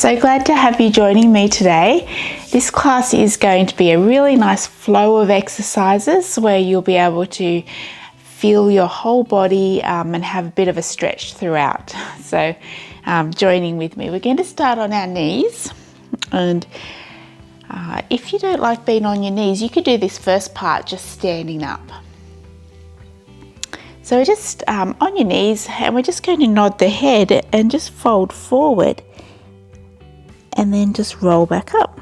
So glad to have you joining me today. This class is going to be a really nice flow of exercises where you'll be able to feel your whole body and have a bit of a stretch throughout. So joining with me, we're going to start on our knees. And if you don't like being on your knees, you could do this first part just standing up. So we're just on your knees, and we're just going to nod the head and just fold forward and then just roll back up.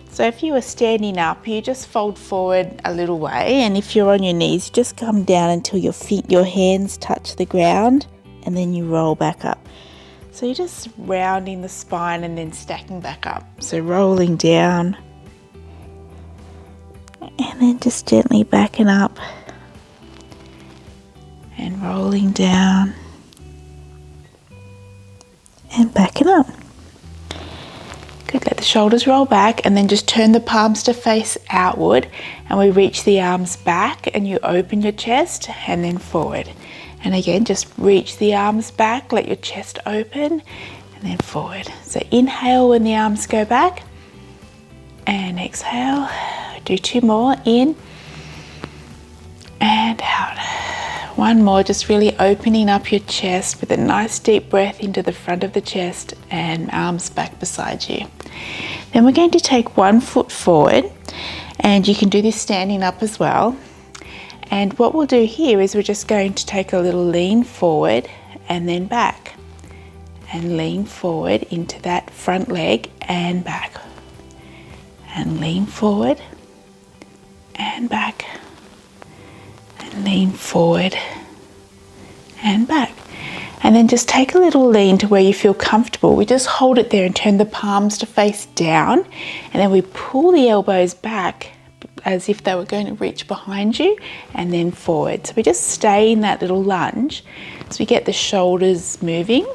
So if you were standing up, you just fold forward a little way, and if you're on your knees, you just come down until your hands touch the ground, and then you roll back up. So you're just rounding the spine and then stacking back up. So rolling down and then just gently backing up and rolling down and backing up. Good, let the shoulders roll back and then just turn the palms to face outward, and we reach the arms back and you open your chest and then forward. And again, just reach the arms back, let your chest open and then forward. So inhale when the arms go back and exhale. Do two more, in and out. One more, just really opening up your chest with a nice deep breath into the front of the chest and arms back beside you. Then we're going to take 1 foot forward, and you can do this standing up as well. And what we'll do here is we're just going to take a little lean forward and then back, and lean forward into that front leg and back, and lean forward and back, and lean forward and back. And then just take a little lean to where you feel comfortable. We just hold it there and turn the palms to face down, and then we pull the elbows back as if they were going to reach behind you, and then forward. So we just stay in that little lunge so we get the shoulders moving,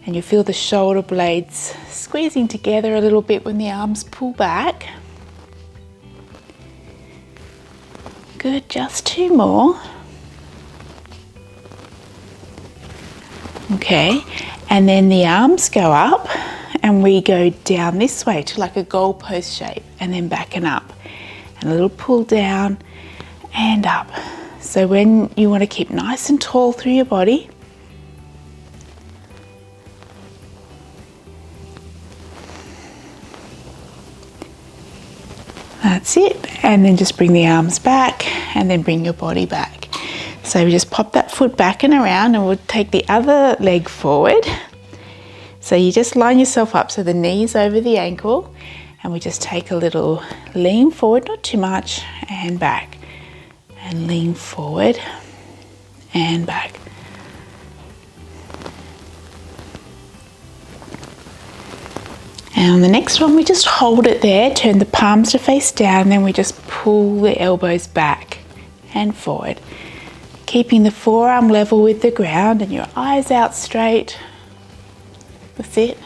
and you feel the shoulder blades squeezing together a little bit when the arms pull back. Good, just 2 more. Okay, and then the arms go up and we go down this way to like a goalpost shape, and then backing up. And a little pull down and up. So when you want to keep nice and tall through your body, that's it. And then just bring the arms back and then bring your body back. So we just pop that foot back and around, and we'll take the other leg forward. So you just line yourself up so the knee's over the ankle, and we just take a little lean forward, not too much, and back, and lean forward and back. And on the next one, we just hold it there, turn the palms to face down, and then we just pull the elbows back and forward, keeping the forearm level with the ground and your eyes out straight. That's it.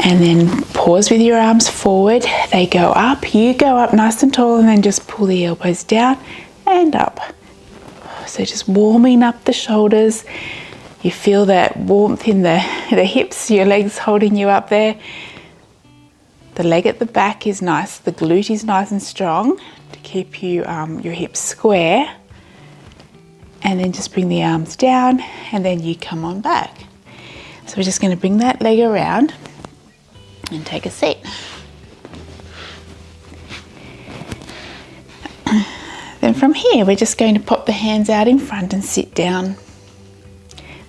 And then pause with your arms forward. They go up, you go up nice and tall, and then just pull the elbows down and up. So just warming up the shoulders. You feel that warmth in the hips, your legs holding you up there. The leg at the back is nice, the glute is nice and strong to keep you your hips square. And then just bring the arms down, and then you come on back. So we're just going to bring that leg around and take a seat. Then from here, we're just going to pop the hands out in front and sit down.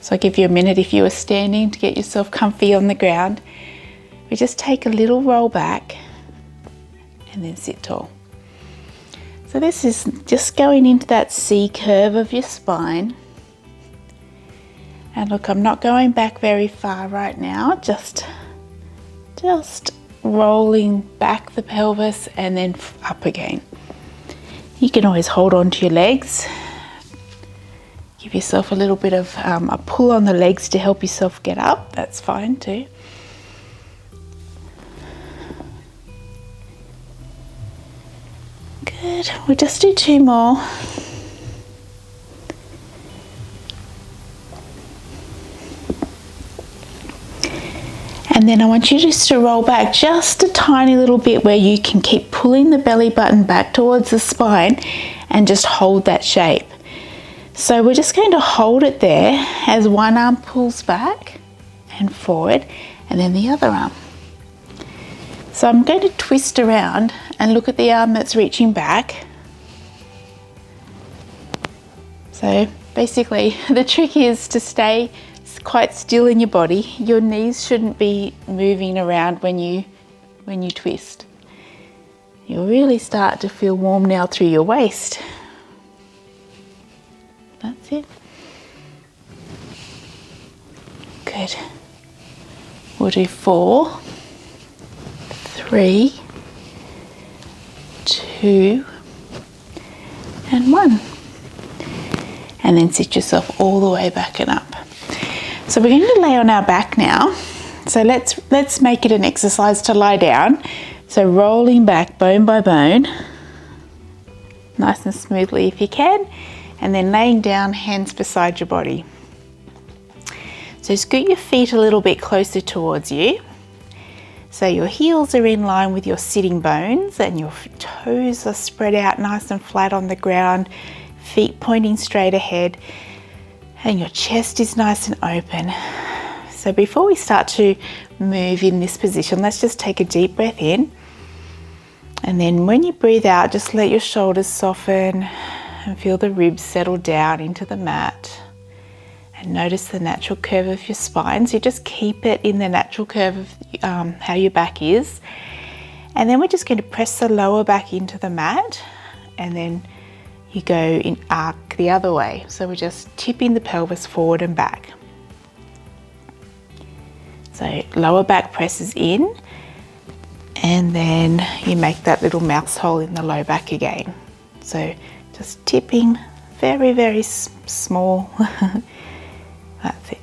So I'll give you a minute if you are standing to get yourself comfy on the ground. We just take a little roll back and then sit tall. So this is just going into that C curve of your spine. And look, I'm not going back very far right now, just rolling back the pelvis and then up again. You can always hold on to your legs. Give yourself a little bit of a pull on the legs to help yourself get up. That's fine too. Good, we'll just do 2 more. And then I want you just to roll back just a tiny little bit where you can keep pulling the belly button back towards the spine and just hold that shape. So we're just going to hold it there as one arm pulls back and forward and then the other arm. So I'm going to twist around and look at the arm that's reaching back. So basically the trick is to stay quite still in your body. Your knees shouldn't be moving around when you twist. You'll really start to feel warm now through your waist. That's it. Good. We'll do 4, 3, 2, and 1. And then sit yourself all the way back and up. So we're going to lay on our back now. So let's make it an exercise to lie down. So rolling back bone by bone, nice and smoothly if you can, and then laying down, hands beside your body. So scoot your feet a little bit closer towards you. So your heels are in line with your sitting bones and your toes are spread out nice and flat on the ground, feet pointing straight ahead. And your chest is nice and open. So before we start to move in this position, let's just take a deep breath in. And then when you breathe out, just let your shoulders soften and feel the ribs settle down into the mat. And notice the natural curve of your spine. So you just keep it in the natural curve of how your back is. And then we're just going to press the lower back into the mat and then you go in arc the other way. So we're just tipping the pelvis forward and back. So lower back presses in and then you make that little mouse hole in the low back again. So just tipping very, very small. That's it.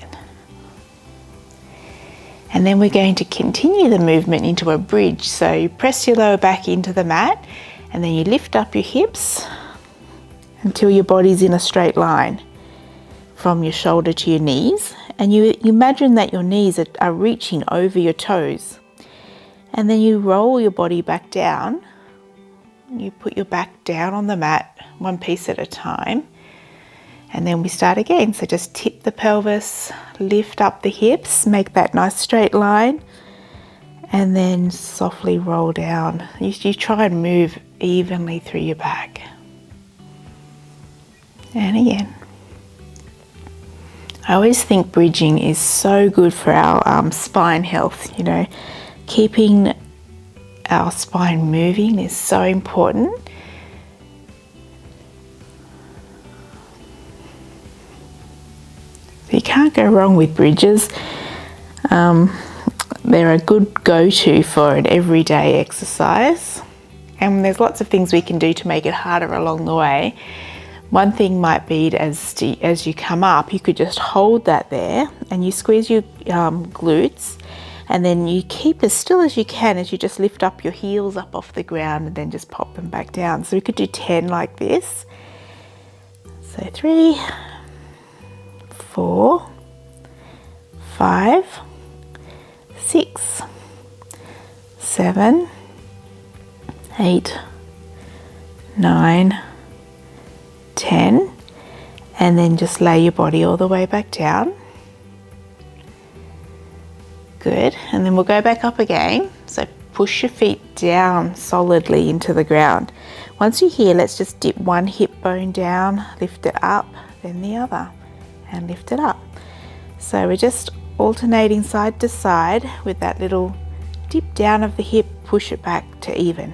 And then we're going to continue the movement into a bridge. So you press your lower back into the mat and then you lift up your hips until your body's in a straight line from your shoulder to your knees. And you imagine that your knees are reaching over your toes. And then you roll your body back down. You put your back down on the mat, one piece at a time. And then we start again. So just tip the pelvis, lift up the hips, make that nice straight line. And then softly roll down. You try and move evenly through your back. And again. I always think bridging is so good for our spine health, you know. Keeping our spine moving is so important. You can't go wrong with bridges. They're a good go-to for an everyday exercise. And there's lots of things we can do to make it harder along the way. One thing might be as you come up, you could just hold that there and you squeeze your glutes and then you keep as still as you can as you just lift up your heels up off the ground and then just pop them back down. So we could do 10 like this. So 3, 4, 5, 6, 7, 8, 9, 10, and then just lay your body all the way back down. Good, and then we'll go back up again. So push your feet down solidly into the ground. Once you're here, let's just dip one hip bone down, lift it up, then the other, and lift it up. So we're just alternating side to side with that little dip down of the hip, push it back to even.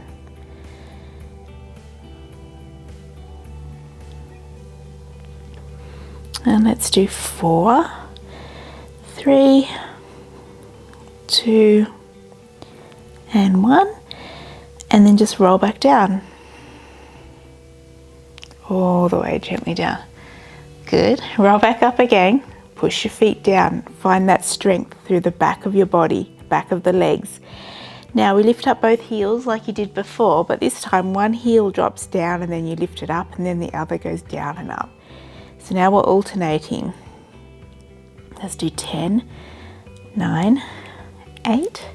And let's do 4, 3, 2, and 1. And then just roll back down. All the way gently down. Good. Roll back up again. Push your feet down. Find that strength through the back of your body, back of the legs. Now we lift up both heels like you did before, but this time one heel drops down and then you lift it up, and then the other goes down and up. So now we're alternating. Let's do 10, 9, 8,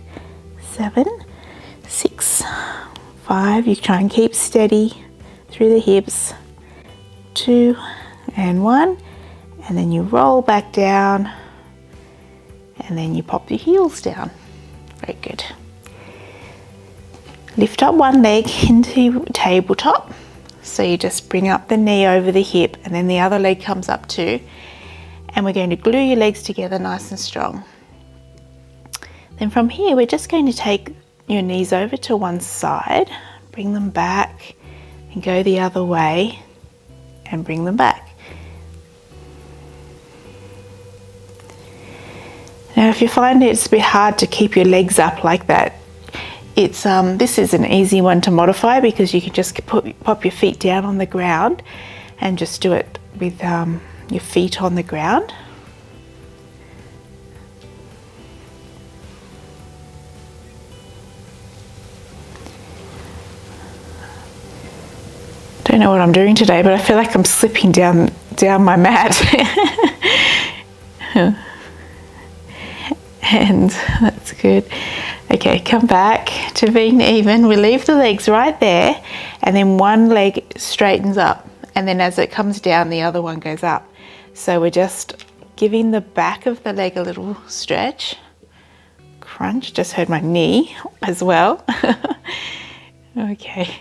7, 6, 5. You try and keep steady through the hips. 2 and 1, and then you roll back down, and then you pop your heels down. Very good. Lift up one leg into tabletop. So you just bring up the knee over the hip, and then the other leg comes up too. And we're going to glue your legs together nice and strong. Then from here, we're just going to take your knees over to one side, bring them back, and go the other way, and bring them back. Now if you find it's a bit hard to keep your legs up like that, this is an easy one to modify, because you can just pop your feet down on the ground and just do it with your feet on the ground. Don't know what I'm doing today, but I feel like I'm slipping down my mat. And that's good. Okay, come back to being even. We leave the legs right there, and then one leg straightens up, and then as it comes down, the other one goes up. So we're just giving the back of the leg a little stretch. Crunch, just heard my knee as well. Okay,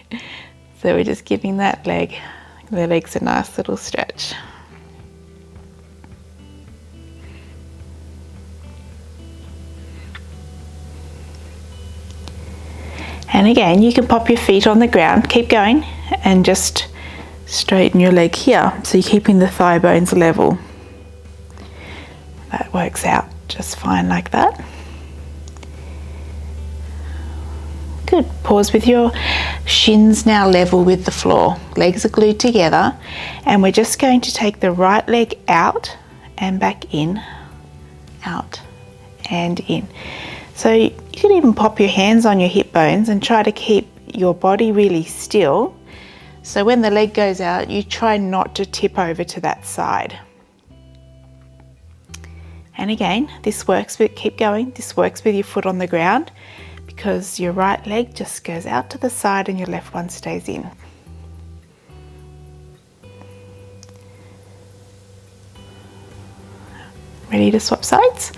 so we're just giving the legs a nice little stretch. And again, you can pop your feet on the ground, keep going, and just straighten your leg here. So you're keeping the thigh bones level. That works out just fine like that. Good. Pause with your shins now level with the floor. Legs are glued together, and we're just going to take the right leg out and back in, out and in. So you can even pop your hands on your hip bones and try to keep your body really still. So when the leg goes out, you try not to tip over to that side. And again, this works, but keep going. This works with your foot on the ground, because your right leg just goes out to the side and your left one stays in. Ready to swap sides?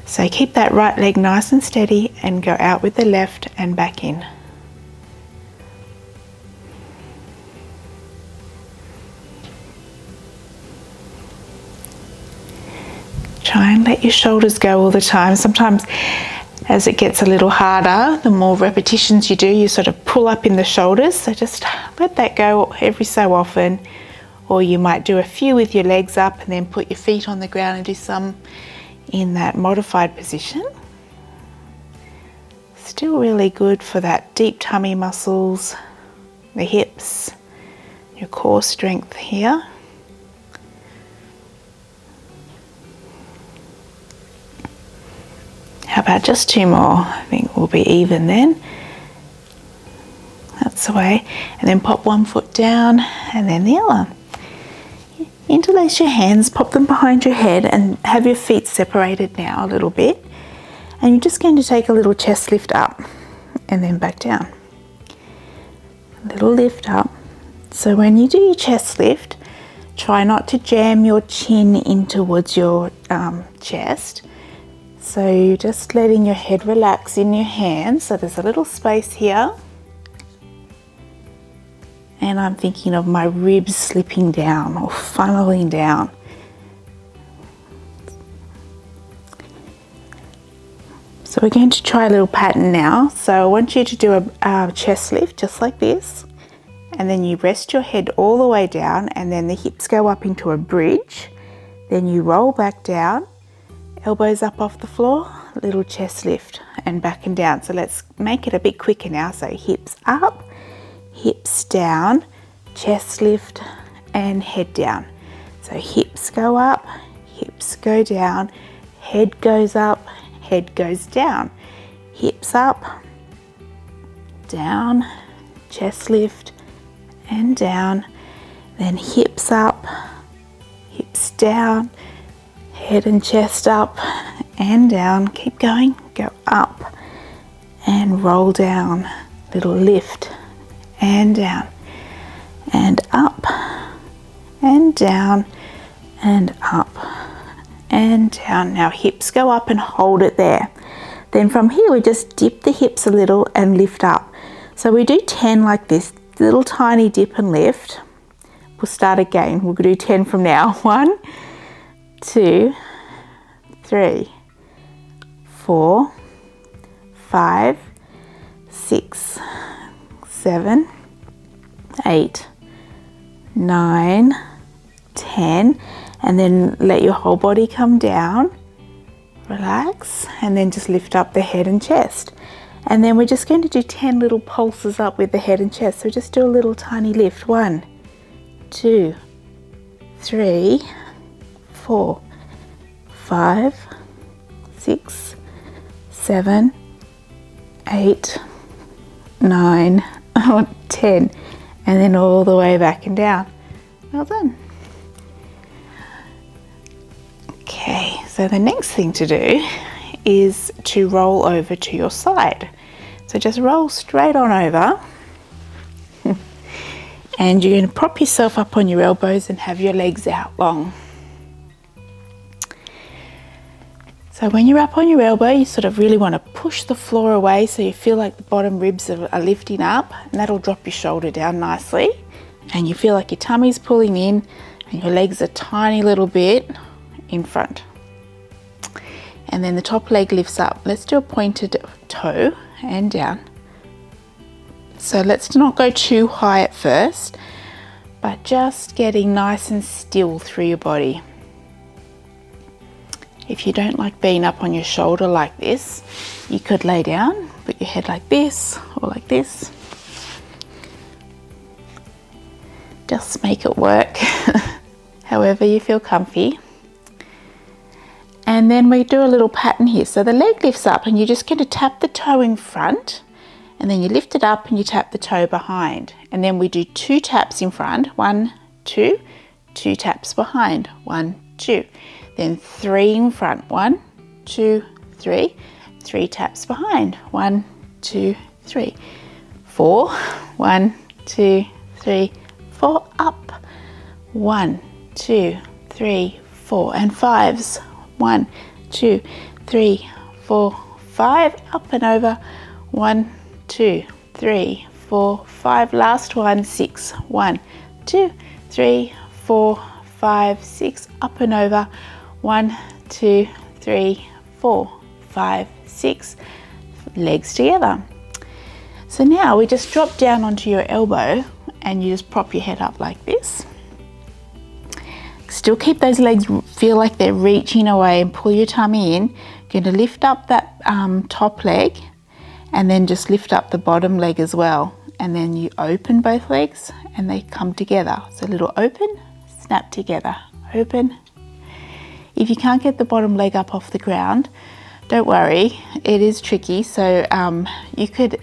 So keep that right leg nice and steady and go out with the left and back in. Try and let your shoulders go all the time. Sometimes as it gets a little harder, the more repetitions you do, you sort of pull up in the shoulders. So just let that go every so often. Or you might do a few with your legs up and then put your feet on the ground and do some in that modified position. Still really good for that deep tummy muscles, the hips, your core strength here. How about just 2 more? I think we'll be even then. That's the way. And then pop one foot down and then the other. Interlace your hands, pop them behind your head, and have your feet separated now a little bit. And you're just going to take a little chest lift up and then back down. A little lift up. So when you do your chest lift, try not to jam your chin in towards your chest. So you're just letting your head relax in your hands. So there's a little space here. And I'm thinking of my ribs slipping down or funneling down. So we're going to try a little pattern now. So I want you to do a chest lift just like this. And then you rest your head all the way down, and then the hips go up into a bridge. Then you roll back down, elbows up off the floor, little chest lift and back and down. So let's make it a bit quicker now. So hips up, hips down, chest lift and head down. So hips go up, hips go down, head goes up, head goes down. Hips up, down, chest lift and down, then hips up, hips down, head and chest up and down, keep going, go up and roll down, little lift and down and up and down and up and down. Now hips go up and hold it there. Then from here we just dip the hips a little and lift up. So we do 10 like this, little tiny dip and lift. We'll start again. We'll do 10 from now. 1, 2, 3, 4, 5, 6, 7, 8, 9, 10, and then let your whole body come down, relax, and then just lift up the head and chest. And then we're just going to do 10 little pulses up with the head and chest. So just do a little tiny lift. 1, 2, 3, 4, 5, 6, 7, 8, 9, 10, and then all the way back and down. Well done. Okay, so the next thing to do is to roll over to your side. So just roll straight on over and you're going to prop yourself up on your elbows and have your legs out long. So when you're up on your elbow, you sort of really want to push the floor away so you feel like the bottom ribs are lifting up, and that'll drop your shoulder down nicely. And you feel like your tummy's pulling in and your legs a tiny little bit in front. And then the top leg lifts up. Let's do a pointed toe and down. So let's not go too high at first, but just getting nice and still through your body. If you don't like being up on your shoulder like this, you could lay down, put your head like this or like this. Just make it work however you feel comfy. And then we do a little pattern here. So the leg lifts up and you're just going to tap the toe in front, and then you lift it up and you tap the toe behind. And then we do 2 taps in front, 1, 2, 2 taps behind, 1, 2. Then 3 in front, 1, 2, 3, 3 taps behind, 1, 2, 3, 4, 1, 2, 3, 4, up, 1, 2, 3, 4, and 5s, 1, 2, 3, 4, 5, up and over, 1, 2, 3, 4, 5, last one, 6, 1, 2, 3, 4, 5, 6, up and over, 1, 2, 3, 4, 5, 6, legs together. So now we just drop down onto your elbow and you just prop your head up like this. Still keep those legs feel like they're reaching away and pull your tummy in. You're going to lift up that top leg and then just lift up the bottom leg as well. And then you open both legs and they come together. So a little open, snap together, open. If you can't get the bottom leg up off the ground, don't worry, it is tricky. So you could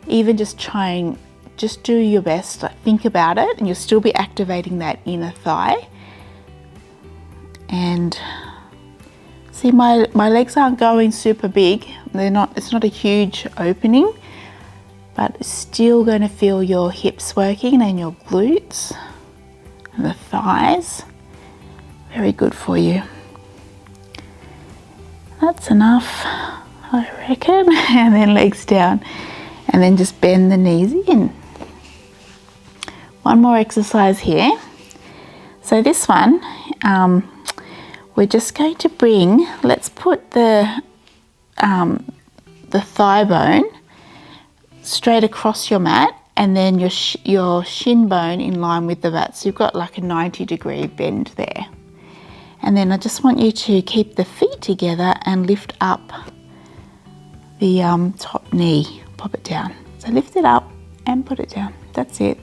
even just try and just do your best, like think about it, and you'll still be activating that inner thigh. And see, my legs aren't going super big. It's not a huge opening, but it's still going to feel your hips working and your glutes and the thighs. Very good for you. That's enough, I reckon. And then legs down, and then just bend the knees in. One more exercise here. So this one, we're just going to bring, let's put the thigh bone straight across your mat, and then your shin bone in line with the mat. So you've got like a 90-degree bend there. And then I just want you to keep the feet together and lift up the top knee, pop it down. So lift it up and put it down, that's it.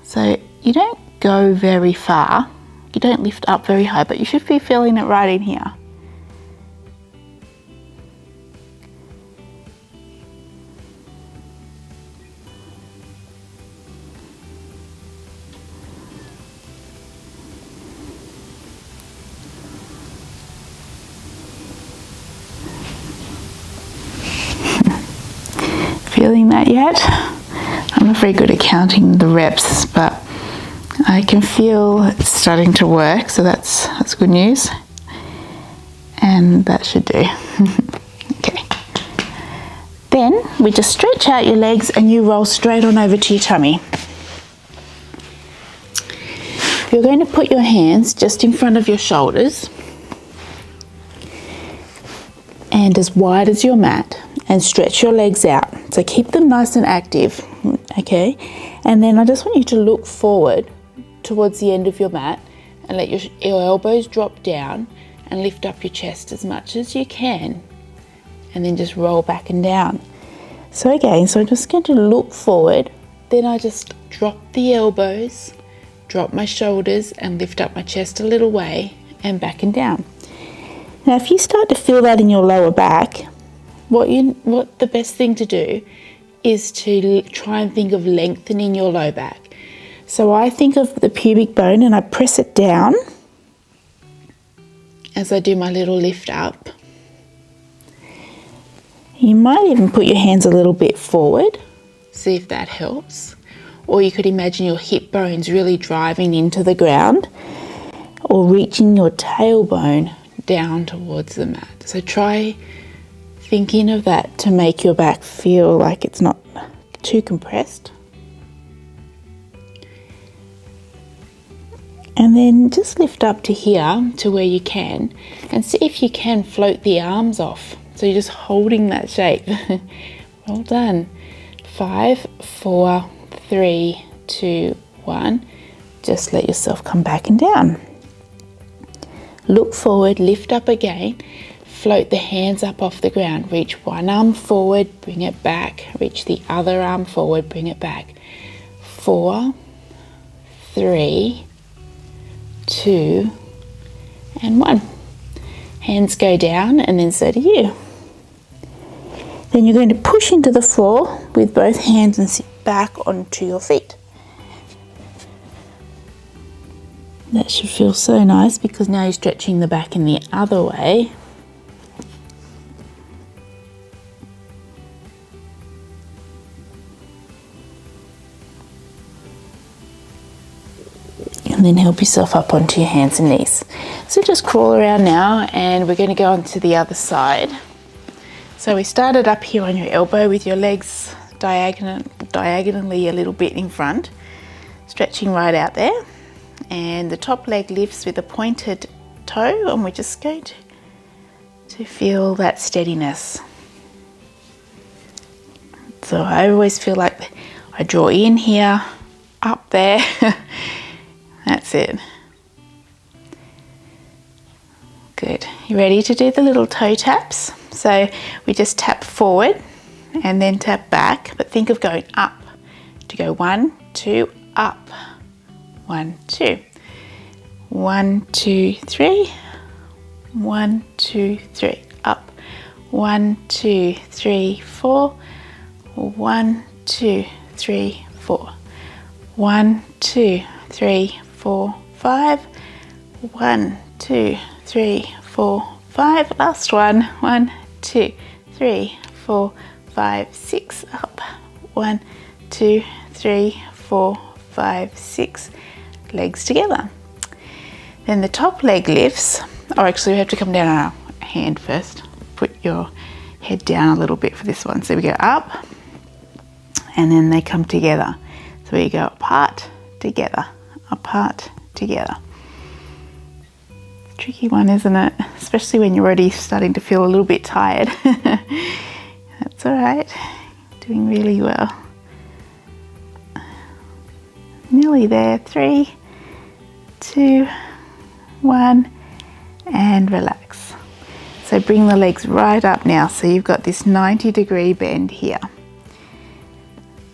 So you don't go very far, you don't lift up very high, but you should be feeling it right in here. feeling that yet? I'm not very good at counting the reps, but I can feel it's starting to work, so that's good news. And that should do. Okay. Then we just stretch out your legs and you roll straight on over to your tummy. You're going to put your hands just in front of your shoulders and as wide as your mat, and stretch your legs out. So keep them nice and active, okay? And then I just want you to look forward towards the end of your mat and let your elbows drop down and lift up your chest as much as you can, and then just roll back and down. So again, so I'm just going to look forward, then I just drop the elbows, drop my shoulders and lift up my chest a little way and back and down. Now if you start to feel that in your lower back, what the best thing to do is to try and think of lengthening your low back. So I think of the pubic bone and I press it down as I do my little lift up. You might even put your hands a little bit forward, see if that helps. Or you could imagine your hip bones really driving into the ground, or reaching your tailbone down towards the mat. So try thinking of that to make your back feel like it's not too compressed. And then just lift up to here, to where you can, and see if you can float the arms off. So you're just holding that shape. Well done. 5, 4, 3, 2, 1. Just let yourself come back and down. Look forward, lift up again, float the hands up off the ground. Reach one arm forward, bring it back. Reach the other arm forward, bring it back. 4, 3, 2, and 1. Hands go down, and then so do you. Then you're going to push into the floor with both hands and sit back onto your feet. That should feel so nice because now you're stretching the back in the other way. And then help yourself up onto your hands and knees. So just crawl around now, and we're going to go on to the other side. So we started up here on your elbow with your legs diagonally a little bit in front, stretching right out there. And the top leg lifts with a pointed toe, and we're just going to feel that steadiness. So I always feel like I draw in here, up there. That's it. Good. You ready to do the little toe taps? So we just tap forward and then tap back, but think of going up to go 1, 2, up. 1, 2. 1, 2, 3. 1, 2, 3. Up. 1, 2, 3, 4. 1, 2, 3, 4. 1, 2, 3, 4, 5. 1, 2, 3, 4, 5. Last one. 1, 2, 3, 4, 5, 6. Up. 1, 2, 3, 4, 5, 6. Legs together. Then the top leg lifts. Or actually we have to come down on our hand first. Put your head down a little bit for this one. So we go up and then they come together. So we go apart, together, apart, together. Tricky one, isn't it? Especially when you're already starting to feel a little bit tired. That's all right. Doing really well. Nearly there. 3, 2, 1, and relax. So bring the legs right up now. So you've got this 90-degree bend here.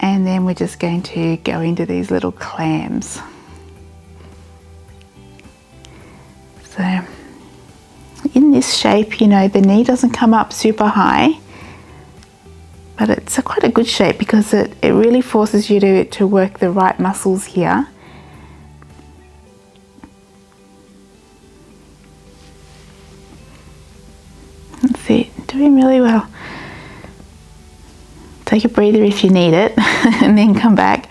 And then we're just going to go into these little clams. So in this shape, you know, the knee doesn't come up super high, but it's quite a good shape because it really forces you to work the right muscles here. That's it, doing really well. Take a breather if you need it, and then come back.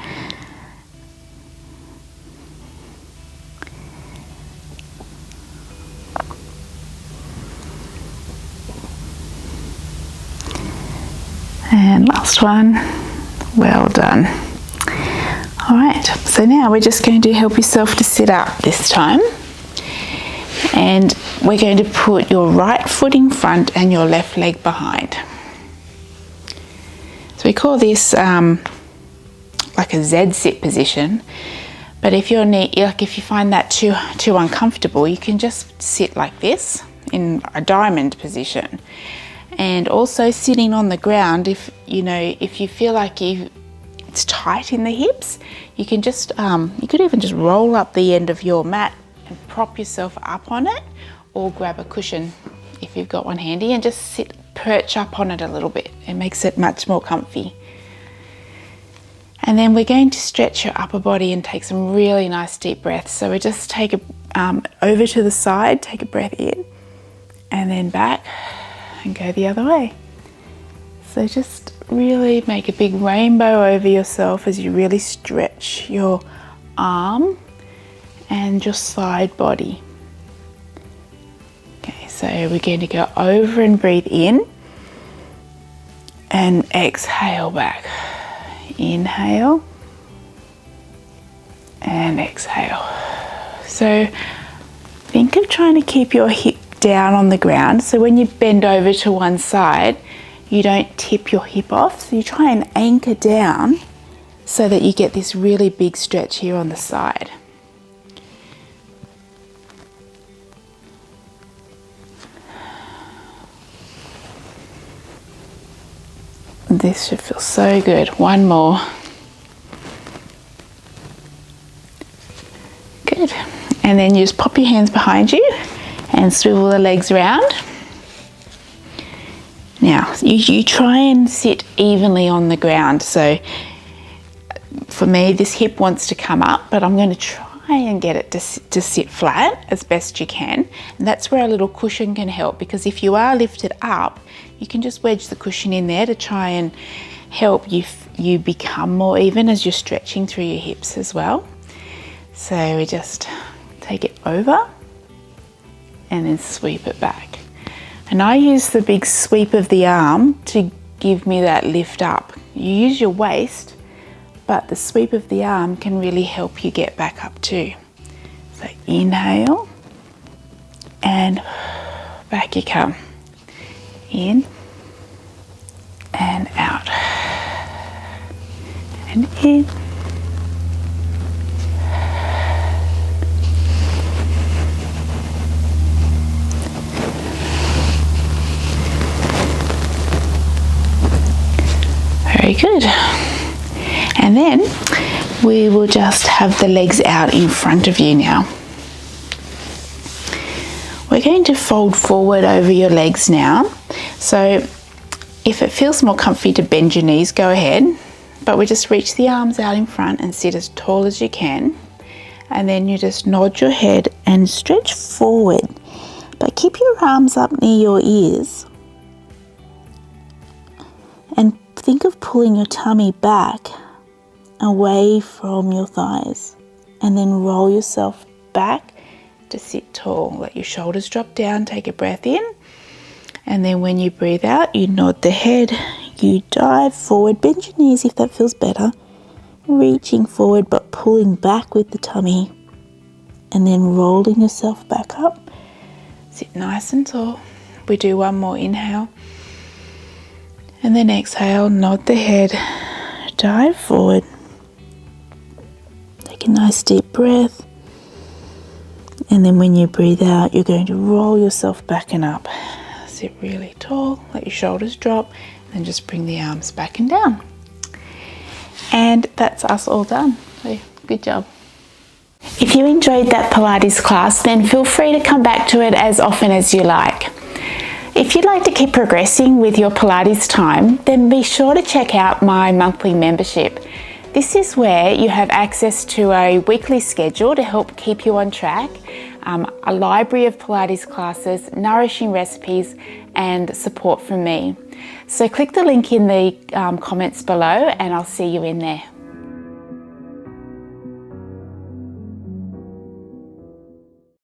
And last one. Well done. All right, so now we're just going to help yourself to sit up this time. And we're going to put your right foot in front and your left leg behind. So we call this like a Z sit position. But if you're if you find that too uncomfortable, you can just sit like this in a diamond position. And also sitting on the ground, if you feel like it's tight in the hips, you can just you could even just roll up the end of your mat and prop yourself up on it, or grab a cushion if you've got one handy and just perch up on it a little bit. It makes it much more comfy. And then we're going to stretch your upper body and take some really nice deep breaths. So we just take over to the side, take a breath in, and then back and go the other way. So just really make a big rainbow over yourself as you really stretch your arm and your side body. Okay, so we're going to go over and breathe in and exhale back. Inhale and exhale. So think of trying to keep your hip down on the ground, so when you bend over to one side, you don't tip your hip off. So you try and anchor down so that you get this really big stretch here on the side. This should feel so good. One more. Good. And then you just pop your hands behind you and swivel the legs around. Now, you try and sit evenly on the ground. So for me, this hip wants to come up, but I'm going to try and get it to sit flat as best you can. And that's where a little cushion can help, because if you are lifted up, you can just wedge the cushion in there to try and help you become more even as you're stretching through your hips as well. So we just take it over and then sweep it back. And I use the big sweep of the arm to give me that lift up. You use your waist, but the sweep of the arm can really help you get back up too. So inhale and back you come. In and out. And in. Very good. And then we will just have the legs out in front of you now. We're going to fold forward over your legs now. So if it feels more comfy to bend your knees, go ahead. But we just reach the arms out in front and sit as tall as you can. And then you just nod your head and stretch forward. But keep your arms up near your ears. And think of pulling your tummy back away from your thighs. And then roll yourself back to sit tall. Let your shoulders drop down, take a breath in. And then when you breathe out, you nod the head, you dive forward, bend your knees if that feels better. Reaching forward but pulling back with the tummy. And then rolling yourself back up. Sit nice and tall. We do one more inhale. And then exhale, nod the head, dive forward. Take a nice deep breath. And then when you breathe out, you're going to roll yourself back and up. Sit really tall, let your shoulders drop, and just bring the arms back and down. And that's us all done. So good job. If you enjoyed that Pilates class, then feel free to come back to it as often as you like. If you'd like to keep progressing with your Pilates time, then be sure to check out my monthly membership. This is where you have access to a weekly schedule to help keep you on track, a library of Pilates classes, nourishing recipes, and support from me. So click the link in the comments below and I'll see you in there.